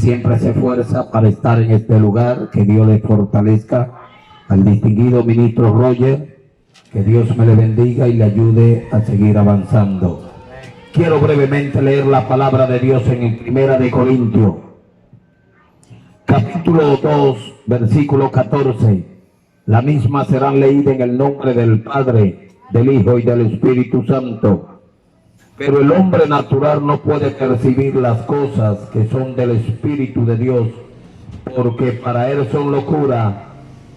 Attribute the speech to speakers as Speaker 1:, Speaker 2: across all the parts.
Speaker 1: siempre se esfuerza para estar en este lugar. Que Dios le fortalezca. Al distinguido ministro Roger, que Dios me le bendiga y le ayude a seguir avanzando. Quiero brevemente leer la palabra de Dios en el 1 Corintios, capítulo 2, versículo 14. La misma será leída en el nombre del Padre, del Hijo y del Espíritu Santo. Pero el hombre natural no puede percibir las cosas que son del Espíritu de Dios, porque para él son locura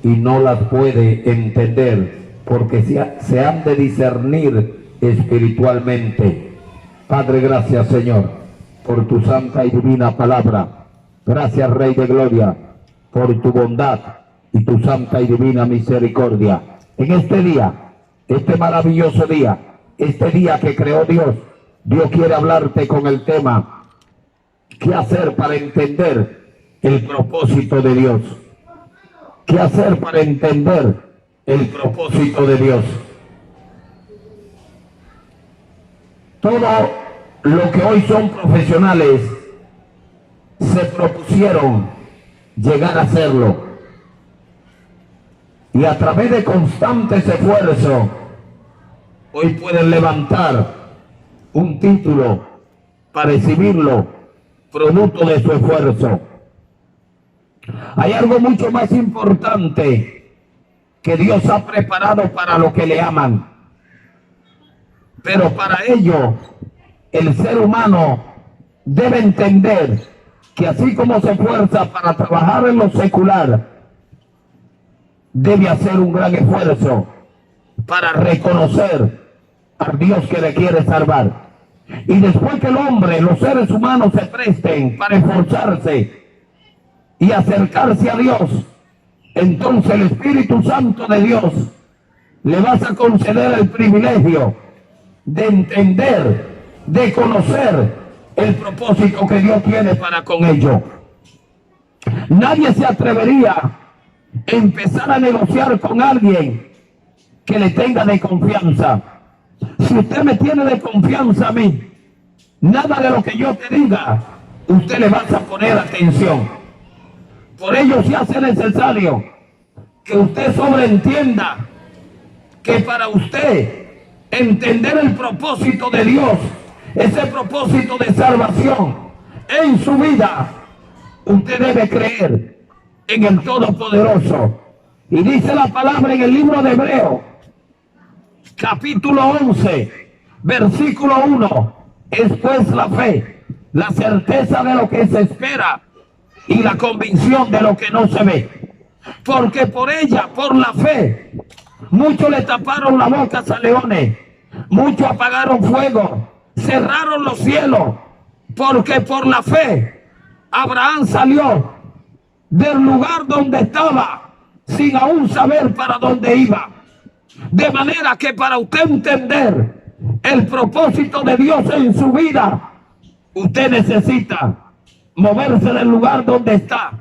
Speaker 1: y no las puede entender, porque se han de discernir espiritualmente. Padre, gracias, Señor, por tu santa y divina palabra. Gracias, Rey de Gloria, por tu bondad y tu santa y divina misericordia. En este día, este maravilloso día, este día que creó Dios, Dios quiere hablarte con el tema: ¿qué hacer para entender el propósito de Dios? ¿Qué hacer para entender el propósito de Dios? Todo lo que hoy son profesionales se propusieron llegar a hacerlo, y a través de constantes esfuerzos hoy pueden levantar un título para exhibirlo, producto de su esfuerzo. Hay algo mucho más importante que Dios ha preparado para los que le aman, pero para ello el ser humano debe entender que así como se esfuerza para trabajar en lo secular, debe hacer un gran esfuerzo para reconocer al Dios que le quiere salvar. Y después que el hombre, los seres humanos se presten para esforzarse y acercarse a Dios, entonces el Espíritu Santo de Dios le vas a conceder el privilegio de entender, de conocer el propósito que Dios tiene para con ellos. Nadie se atrevería a empezar a negociar con alguien que le tenga de confianza. Si usted me tiene de confianza a mí, nada de lo que yo te diga, usted le va a poner atención. Por ello se hace necesario que usted sobreentienda que para usted entender el propósito de Dios, ese propósito de salvación en su vida, usted debe creer en el Todopoderoso. Y dice la palabra en el libro de Hebreos, capítulo 11, versículo 1, es pues la fe, la certeza de lo que se espera y la convicción de lo que no se ve. Porque por ella, por la fe, muchos le taparon la boca a leones, muchos apagaron fuego, cerraron los cielos, porque por la fe Abraham salió del lugar donde estaba sin aún saber para dónde iba. De manera que para usted entender el propósito de Dios en su vida, usted necesita moverse del lugar donde está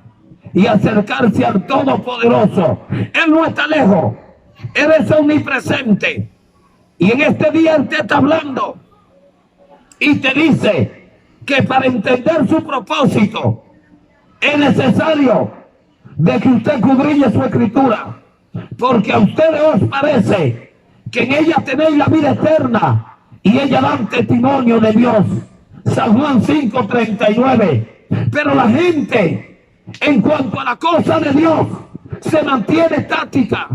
Speaker 1: y acercarse al Todopoderoso. Él no está lejos, Él es omnipresente. Y en este día Él te está hablando y te dice que para entender su propósito es necesario de que usted escudriñe su escritura, porque a ustedes os parece que en ella tenéis la vida eterna y ella dan testimonio de Dios. San Juan 5:39. Pero la gente, en cuanto a la cosa de Dios, se mantiene estática,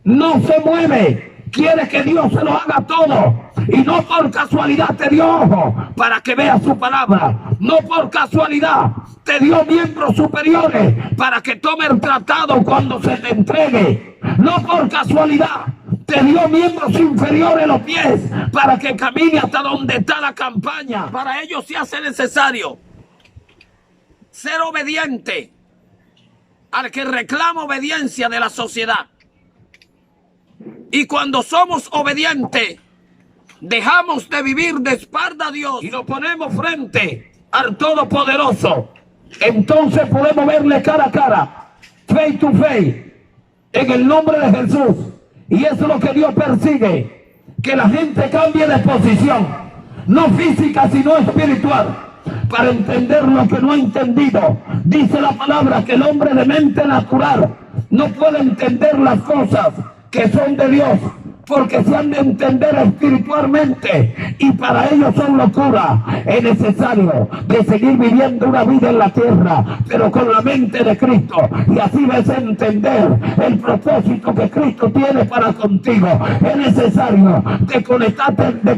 Speaker 1: no se mueve, quiere que Dios se lo haga todo. Y no por casualidad te dio ojo para que veas su palabra, no por casualidad te dio miembros superiores para que tome el tratado cuando se te entregue, no por casualidad te dio miembros inferiores los pies para que camine hasta donde está la campaña. Para ello se hace necesario ser obediente al que reclama obediencia de la sociedad. Y cuando somos obedientes, dejamos de vivir de espalda a Dios y nos ponemos frente al Todopoderoso. Entonces podemos verle cara a cara, face to face, en el nombre de Jesús. Y eso es lo que Dios persigue, que la gente cambie de posición, no física sino espiritual. para entender lo que no ha entendido. Dice la palabra que el hombre de mente natural no puede entender las cosas que son de Dios, porque se han de entender espiritualmente y para ellos son locura. Es necesario de seguir viviendo una vida en la tierra, pero con la mente de Cristo, y así vas a entender el propósito que Cristo tiene para contigo. Es necesario de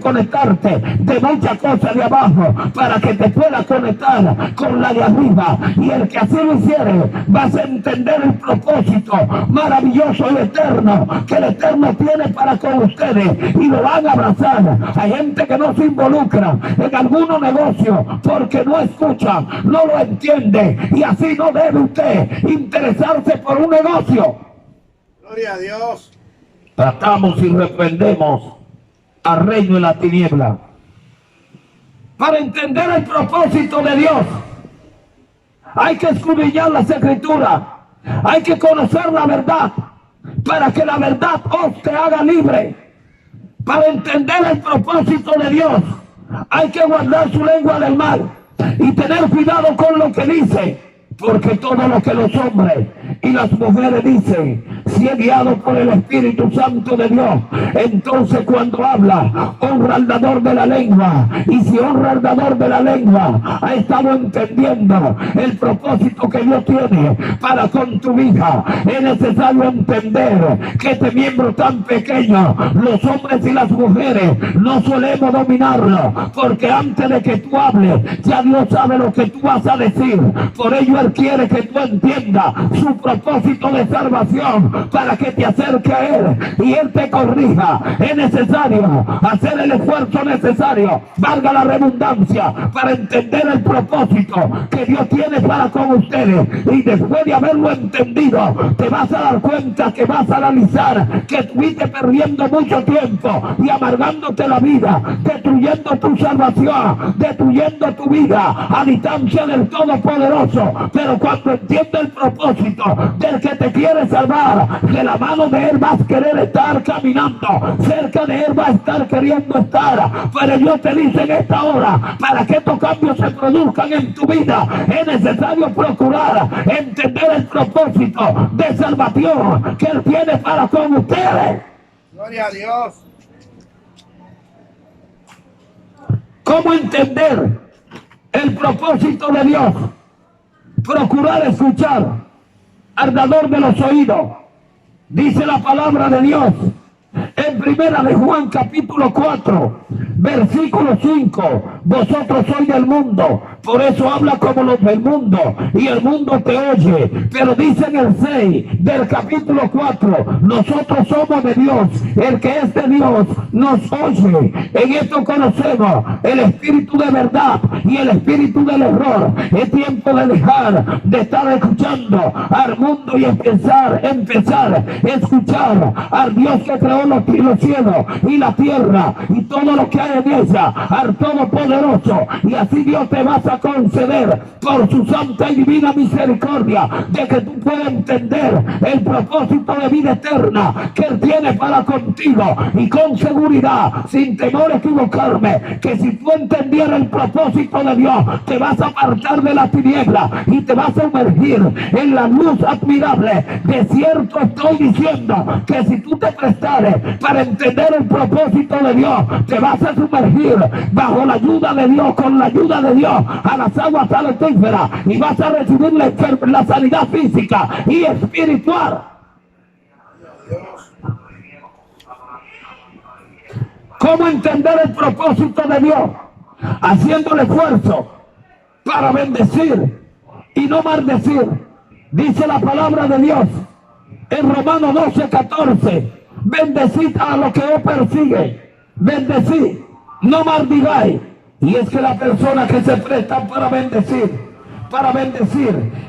Speaker 1: conectarte de muchas cosas de abajo para que te puedas conectar con la de arriba, y el que así lo hiciere vas a entender el propósito maravilloso y eterno que el Eterno tiene para con ustedes, y lo van a abrazar. Hay gente que no se involucra en algunos negocios porque no escuchan, no lo entiende, y así no debe usted interesarse por un negocio.
Speaker 2: Gloria a Dios.
Speaker 1: Tratamos y reprendemos al reino de la tiniebla. Para entender el propósito de Dios hay que escudriñar las Escrituras, hay que conocer la verdad, para que la verdad os te haga libre. Para entender el propósito de Dios hay que guardar su lengua del mal y tener cuidado con lo que dice, porque todo lo que los hombres y las mujeres dicen, si es guiado por el Espíritu Santo de Dios, entonces cuando habla, honra al dador de la lengua, y si honra al dador de la lengua, ha estado entendiendo el propósito que Dios tiene para con tu vida. Es necesario entender que este miembro tan pequeño, los hombres y las mujeres no solemos dominarlo, porque antes de que tú hables, ya Dios sabe lo que tú vas a decir. Por ello Él quiere que tú entiendas su propósito de salvación, para que te acerque a Él y Él te corrija. Es necesario hacer el esfuerzo necesario, valga la redundancia, para entender el propósito que Dios tiene para con ustedes. Y después de haberlo entendido, te vas a dar cuenta que vas a analizar que estuviste perdiendo mucho tiempo y amargándote la vida, destruyendo tu salvación, destruyendo tu vida a distancia del Todopoderoso. Pero cuando entiendes el propósito del que te quiere salvar, de la mano de Él vas a querer estar caminando, cerca de Él vas a estar queriendo estar. Pero Dios te dice en esta hora, para que estos cambios se produzcan en tu vida, es necesario procurar entender el propósito de salvación que Él tiene para con ustedes.
Speaker 2: Gloria a Dios.
Speaker 1: ¿Cómo entender el propósito de Dios? Procurar escuchar al dador de los oídos. Dice la palabra de Dios en primera de Juan capítulo 4 versículo 5: vosotros sois del mundo, por eso habla como los del mundo, y el mundo te oye. Pero dice en el 6 del capítulo 4: nosotros somos de Dios, el que es de Dios nos oye. En esto conocemos el espíritu de verdad y el espíritu del error. Es tiempo de dejar de estar escuchando al mundo y empezar a escuchar al Dios que creó los cielos y la tierra y todo lo que hay en ella, al Todopoderoso. Y así Dios te vas a conceder, por su santa y divina misericordia, de que tú puedas entender el propósito de vida eterna que Él tiene para contigo. Y con seguridad, sin temor a equivocarme, que si tú entendieras el propósito de Dios, te vas a apartar de la tiniebla y te vas a sumergir en la luz admirable. De cierto estoy diciendo que si tú te prestares para entender el propósito de Dios, te vas a sumergir bajo la ayuda de Dios, con la ayuda de Dios, a las aguas salutíferas, y vas a recibir la sanidad física y espiritual. ¿Cómo entender el propósito de Dios? Haciendo el esfuerzo para bendecir y no maldecir. Dice la palabra de Dios en Romanos 12:14: bendecid a los que os persiguen, bendecid, no maldigáis. Y es que la persona que se presta para bendecir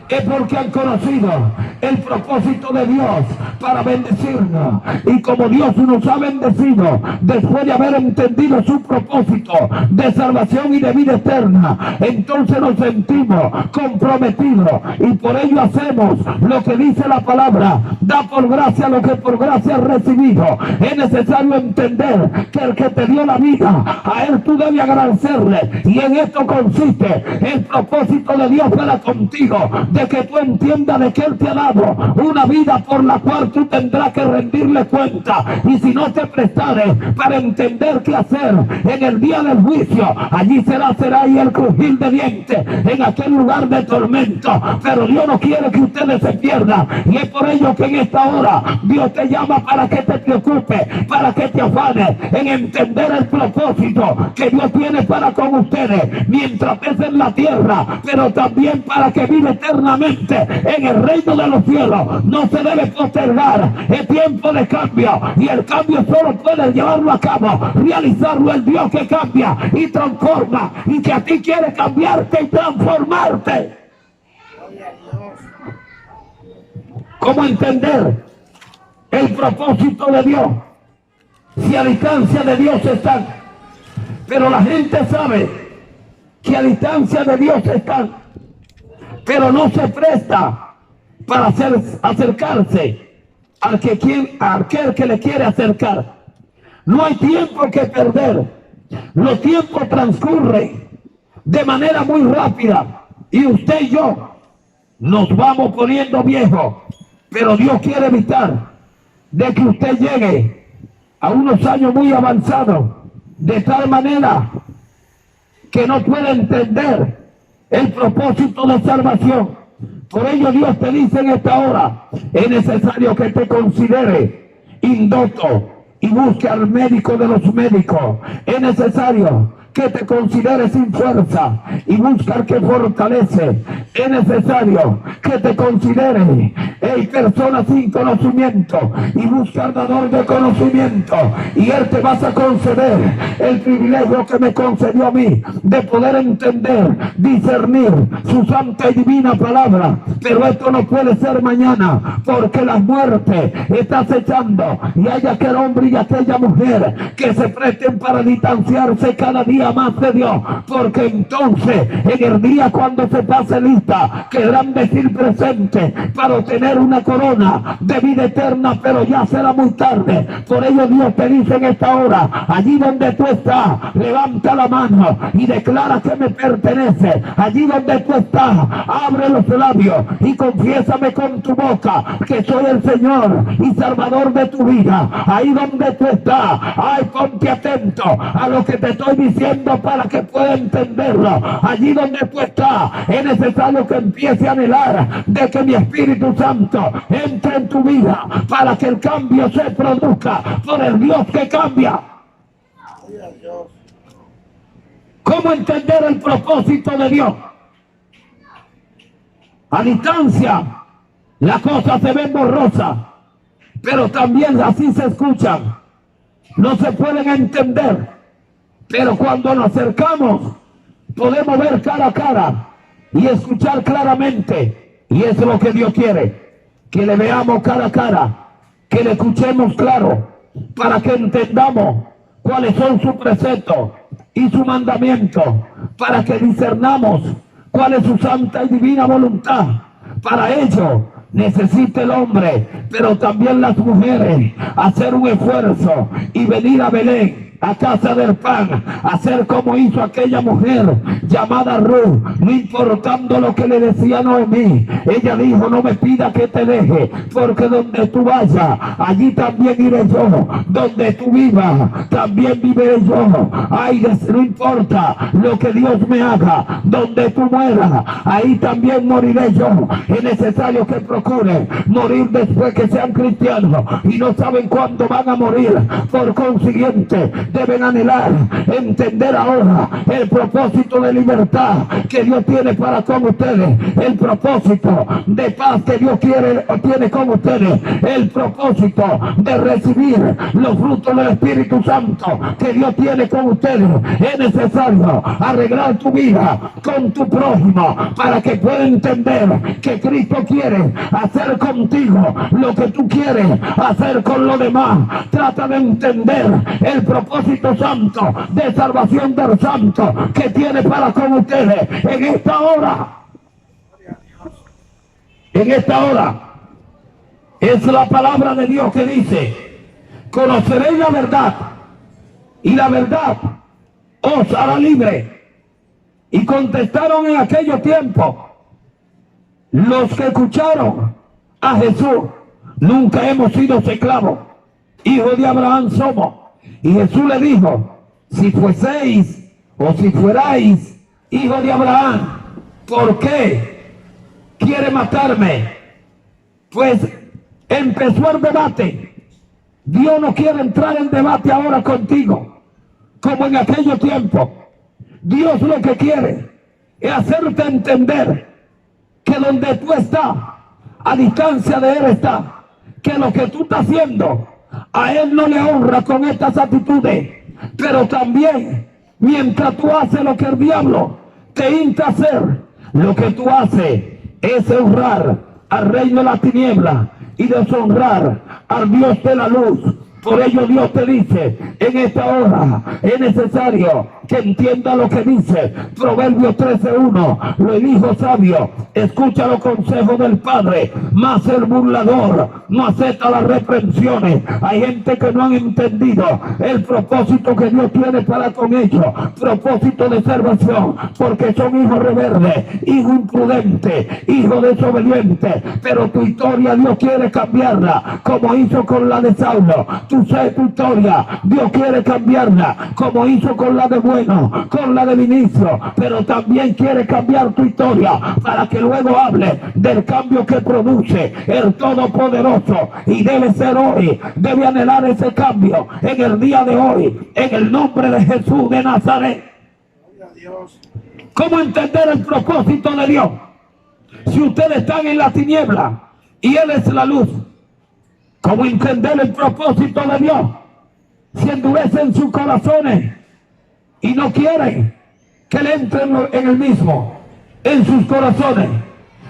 Speaker 1: es porque han conocido el propósito de Dios para bendecirnos. Y como Dios nos ha bendecido, después de haber entendido su propósito de salvación y de vida eterna, entonces nos sentimos comprometidos y por ello hacemos lo que dice la palabra: da por gracia lo que por gracia has recibido. Es necesario entender que el que te dio la vida, a él tú debes agradecerle, y en esto consiste el propósito de Dios para contigo, de que tú entiendas de que él te ha dado una vida por la cual tú tendrás que rendirle cuenta, y si no te prestares para entender qué hacer en el día del juicio, allí será y el crujir de dientes en aquel lugar de tormento. Pero Dios no quiere que ustedes se pierdan, y es por ello que en esta hora Dios te llama para que te preocupes, para que te afanes en entender el propósito que Dios tiene para con ustedes mientras estés en la tierra, pero también para que vive eternamente en el reino de los cielos. No se debe postergar, es tiempo de cambio, y el cambio solo puede llevarlo a cabo, realizarlo el Dios que cambia y transforma, y que a ti quiere cambiarte y transformarte. ¿Cómo entender el propósito de Dios? Si a distancia de Dios están, pero la gente sabe que a distancia de Dios están, pero no se presta para acercarse al aquel que le quiere acercar. No hay tiempo que perder. Los tiempos transcurren de manera muy rápida, y usted y yo nos vamos poniendo viejos, pero Dios quiere evitar de que usted llegue a unos años muy avanzados, de tal manera que no pueda entender el propósito de salvación. Por ello Dios te dice en esta hora: es necesario que te considere indocto y busque al médico de los médicos. Es necesario que te consideres sin fuerza y busca al que fortalece. Es necesario que te considere persona sin conocimiento y busca al dador de conocimiento, y él te vas a conceder el privilegio que me concedió a mí de poder entender, discernir su santa y divina palabra. Pero esto no puede ser mañana, porque la muerte está acechando, y hay aquel hombre y aquella mujer que se presten para distanciarse cada día más de Dios, porque entonces en el día cuando se pase lista querrán decir presente para obtener una corona de vida eterna, pero ya será muy tarde. Por ello Dios te dice en esta hora: allí donde tú estás, levanta la mano y declara que me pertenece. Allí donde tú estás, abre los labios y confiésame con tu boca que soy el Señor y Salvador de tu vida. Ahí donde tú estás, ay, ponte atento a lo que te estoy diciendo para que pueda entenderlo. Allí donde tú estás, es necesario que empiece a anhelar de que mi Espíritu Santo entre en tu vida para que el cambio se produzca por el Dios que cambia. ¿Cómo entender el propósito de Dios? A distancia la cosa se ve borrosa, pero también así se escuchan. No se pueden entender, pero cuando nos acercamos podemos ver cara a cara y escuchar claramente. Y eso es lo que Dios quiere, que le veamos cara a cara, que le escuchemos claro, para que entendamos cuáles son sus preceptos y su mandamiento, para que discernamos cuál es su santa y divina voluntad. Para ello necesita el hombre, pero también las mujeres, hacer un esfuerzo y venir a Belén, a casa del pan, hacer como hizo aquella mujer llamada Ruth, no importando lo que le decía Noemí. Ella dijo: no me pida que te deje, porque donde tú vayas, allí también iré yo. Donde tú vivas, también viviré yo. Ay, no importa lo que Dios me haga, donde tú mueras, ahí también moriré yo. Es necesario que procuren morir después que sean cristianos, y no saben cuándo van a morir. Por consiguiente, deben anhelar entender ahora el propósito de de libertad que Dios tiene para con ustedes, el propósito de paz que Dios tiene con ustedes, el propósito de recibir los frutos del Espíritu Santo que Dios tiene con ustedes. Es necesario arreglar tu vida con tu prójimo para que pueda entender que Cristo quiere hacer contigo lo que tú quieres hacer con los demás. Trata de entender el propósito santo de salvación del santo que tiene para con ustedes en esta hora. En esta hora es la palabra de Dios que dice: conoceréis la verdad y la verdad os hará libre. Y contestaron en aquellos tiempos los que escucharon a Jesús: nunca hemos sido esclavos, hijos de Abraham somos. Y Jesús le dijo: si fueseis o si fuerais hijos de Abraham, ¿por qué quiere matarme? Pues empezó el debate. Dios no quiere entrar en debate ahora contigo como en aquellos tiempos. Dios lo que quiere es hacerte entender que donde tú estás, a distancia de Él está, que lo que tú estás haciendo a Él no le honra con estas actitudes. Pero también, mientras tú haces lo que el diablo te insta a hacer, lo que tú haces es honrar al reino de la tiniebla y deshonrar al Dios de la luz. Por ello Dios te dice en esta hora, es necesario que entienda lo que dice Proverbios 13:1. El hijo sabio escucha los consejos del padre, mas el burlador no acepta las reprensiones. Hay gente que no han entendido el propósito que Dios tiene para con ellos, propósito de salvación, porque son hijos rebeldes, hijos imprudentes, hijos desobedientes. Pero tu historia Dios quiere cambiarla, como hizo con la de Saulo. Tu historia Dios quiere cambiarla, como hizo con la de Bueno, con la de Vinicio. Pero también quiere cambiar tu historia para que luego hable del cambio que produce el Todopoderoso. Y debe ser hoy, debe anhelar ese cambio en el día de hoy, en el nombre de Jesús de Nazaret. ¿Cómo entender el propósito de Dios? Si ustedes están en la tiniebla y Él es la luz, ¿cómo entender el propósito de Dios? Si endurecen sus corazones y no quieren que le entren en el mismo, en sus corazones.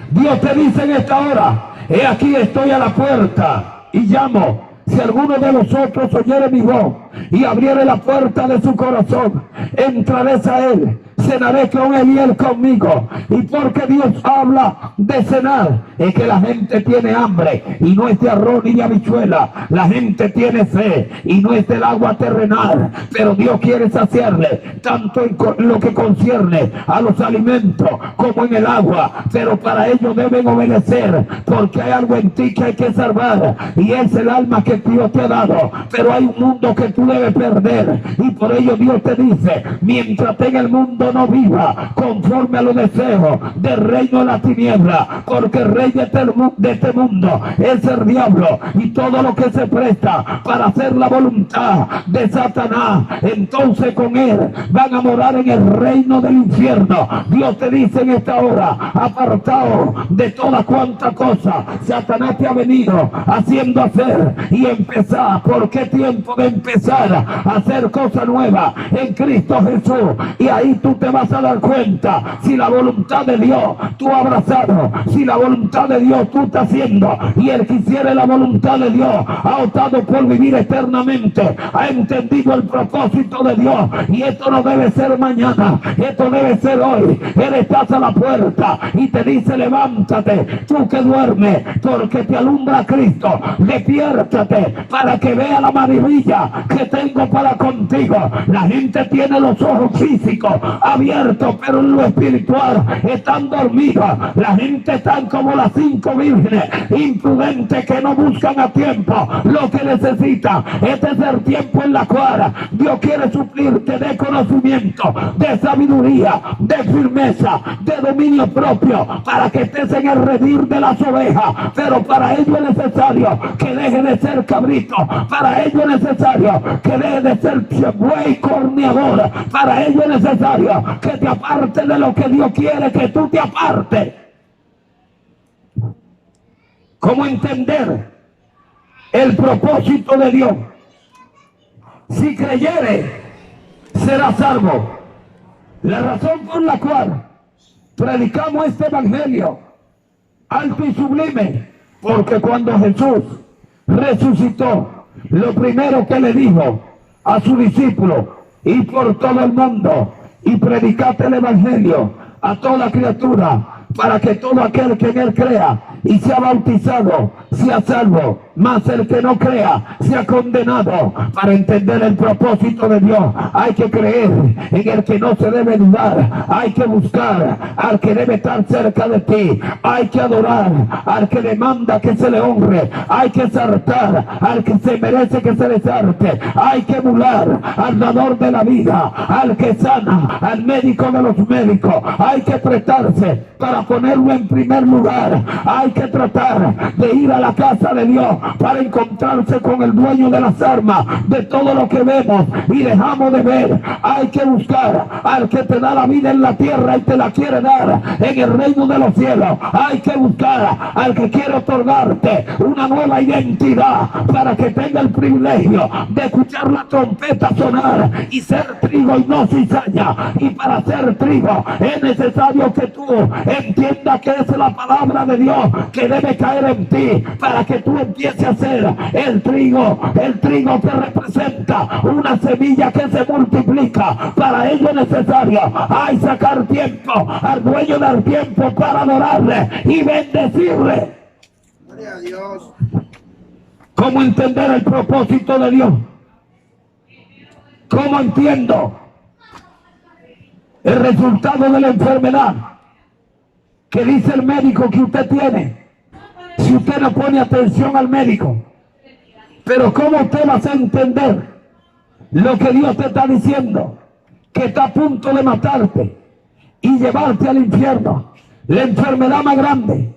Speaker 1: Dios te dice en esta hora: he aquí estoy a la puerta y llamo. Si alguno de vosotros oyere mi voz y abriere la puerta de su corazón, entraré a Él, cenaré con Él y Él conmigo. Y porque Dios habla de cenar, es que la gente tiene hambre y no es de arroz ni de habichuela. La gente tiene sed y no es del agua terrenal. Pero Dios quiere saciarle tanto en lo que concierne a los alimentos como en el agua. Pero para ello deben obedecer, porque hay algo en ti que hay que salvar, y es el alma que Dios te ha dado. Pero hay un mundo que tú debes perder, y por ello Dios te dice: mientras en el mundo no viva conforme a los deseos del reino de la tiniebla, porque el rey de este mundo es el diablo y todo lo que se presta para hacer la voluntad de Satanás. Entonces con él van a morar en el reino del infierno. Dios te dice en esta hora: apartado de toda cuanta cosa Satanás te ha venido haciendo hacer y empezar, porque es tiempo de empezar a hacer cosas nuevas en Cristo Jesús. Y ahí tú te vas a dar cuenta si la voluntad de Dios tú has abrazado, si la voluntad de Dios tú estás haciendo. Y el que hiciere la voluntad de Dios ha optado por vivir eternamente, ha entendido el propósito de Dios. Y esto no debe ser mañana, esto debe ser hoy. Él está a la puerta y te dice: levántate, tú que duermes, porque te alumbra Cristo. Despiértate para que vea la maravilla que tengo para contigo. La gente tiene los ojos físicos abiertos, pero en lo espiritual están dormidos. La gente está como las 5 vírgenes imprudentes que no buscan a tiempo lo que necesitan. Este es el tiempo en la cual Dios quiere suplirte de conocimiento, de sabiduría, de firmeza, de dominio propio, para que estés en el redil de las ovejas. Pero para ello es necesario que deje de ser cabrito, para ello es necesario que dejes de ser buey corneador. Para ello es necesario que te apartes de lo que Dios quiere que tú te apartes. ¿Cómo entender el propósito de Dios? Si creyere, será salvo. La razón por la cual predicamos este evangelio alto y sublime, porque cuando Jesús resucitó, lo primero que le dijo a su discípulo: ir por todo el mundo y predicate el evangelio a toda criatura, para que todo aquel que en él crea y sea bautizado sea salvo, mas el que no crea sea condenado. Para entender el propósito de Dios hay que creer en el que no se debe dudar, hay que buscar al que debe estar cerca de ti, hay que adorar al que demanda que se le honre, hay que exaltar al que se merece que se le exalte, hay que emular al dador de la vida, al que sana, al médico de los médicos, hay que prestarse para ponerlo en primer lugar, hay que tratar de ir a la casa de Dios para encontrarse con el dueño de las armas, de todo lo que vemos y dejamos de ver. Hay que buscar al que te da la vida en la tierra y te la quiere dar en el reino de los cielos. Hay que buscar al que quiere otorgarte una nueva identidad para que tenga el privilegio de escuchar la trompeta sonar y ser trigo y no cizaña. Y para ser trigo es necesario que tú entiendas que es la palabra de Dios que debe caer en ti para que tú empieces a ser el trigo que representa una semilla que se multiplica. Para ello es necesario sacar tiempo al dueño del tiempo para adorarle y bendecirle.
Speaker 2: Gloria a Dios.
Speaker 1: ¿Cómo entender el propósito de Dios? ¿Cómo entiendo el resultado de la enfermedad que dice el médico que usted tiene? Si usted no pone atención al médico, pero ¿cómo usted va a entender lo que Dios te está diciendo? Que está a punto de matarte y llevarte al infierno. La enfermedad más grande,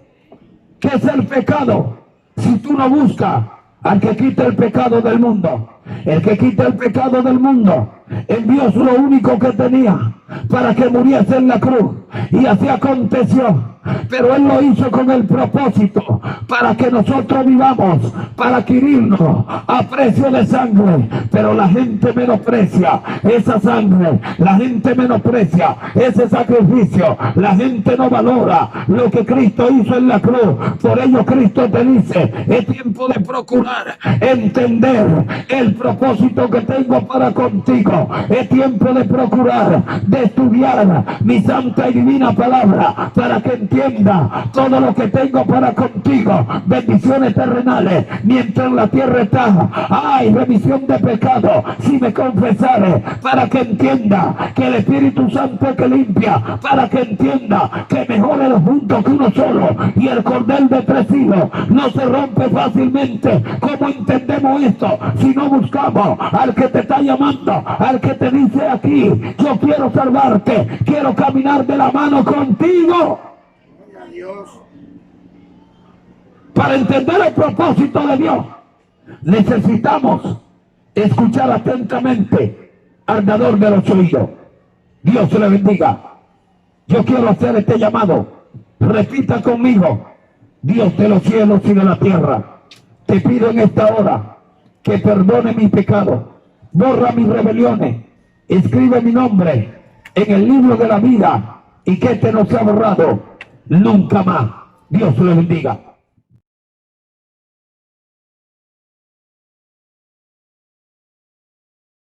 Speaker 1: que es el pecado, si tú no buscas al que quita el pecado del mundo. El que quita el pecado del mundo envió lo único que tenía para que muriese en la cruz, y así aconteció. Pero Él lo hizo con el propósito para que nosotros vivamos, para adquirirnos a precio de sangre. Pero la gente menosprecia esa sangre, la gente menosprecia ese sacrificio, la gente no valora lo que Cristo hizo en la cruz. Por ello Cristo te dice: es tiempo de procurar entender el propósito que tengo para contigo. Es tiempo de procurar, de estudiar mi santa y divina palabra, para que entienda todo lo que tengo para contigo. Bendiciones terrenales mientras la tierra está. Hay remisión de pecado si me confesare, para que entienda que el Espíritu Santo es que limpia, para que entienda que mejor es juntos que uno solo, y el cordel de 3 hilos no se rompe fácilmente. ¿Cómo entendemos esto? Si no buscamos al que te está llamando, al que te dice aquí: yo quiero salvarte, quiero caminar de la mano contigo.
Speaker 2: Gloria a Dios.
Speaker 1: Para entender el propósito de Dios, necesitamos escuchar atentamente al dador de los oídos. Dios se le bendiga. Yo quiero hacer este llamado. Repita conmigo: Dios de los cielos y de la tierra, te pido en esta hora que perdone mis pecados, borra mis rebeliones, escribe mi nombre en el libro de la vida, y que este no sea borrado nunca más. Dios le bendiga.